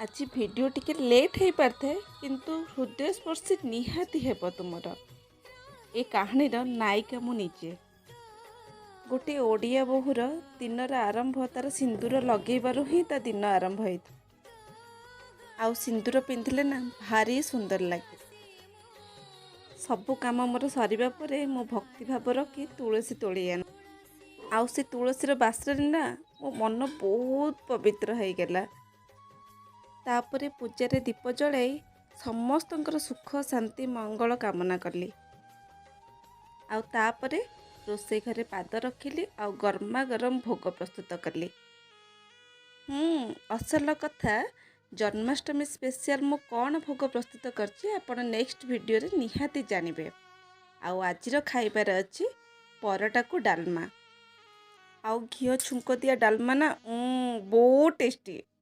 आज वीडियो टिके लेट हो पारे किंतु हृदयस्पर्शी निहाती हेब तुमर ए कहानीर नायिका मु निजे गोटे ओडिया बोहूर दिनर आरंभ तार सिंदूर लगेबारु ही ता दिन आरंभ होता आउ सिंदूर पिंधिले ना भारी सुंदर लगे। सबु काम मोर सरिबा परे मो भक्ति भाव रखी तुलसी तोड़ी आन आउ से तुलसीर बास्रे ना मो मन बहुत पवित्र हो गला। तापरे पूजारे दीप जलाई समस्तंकर सुख शांति मंगल कामना कली। आउ तापरे रोषे घरे पाद रखिली आउ गरमा गरम भोग प्रस्तुत कली। असल कथा जन्माष्टमी स्पेशल मु कौन भोग प्रस्तुत करछि आपण नेक्स्ट वीडियो रे निहाती जानिबे। आउ आजिर खाइबार अछि परोटा को डालमा आउ घियो छुंक दिया डालमा ना बहुत टेस्टी।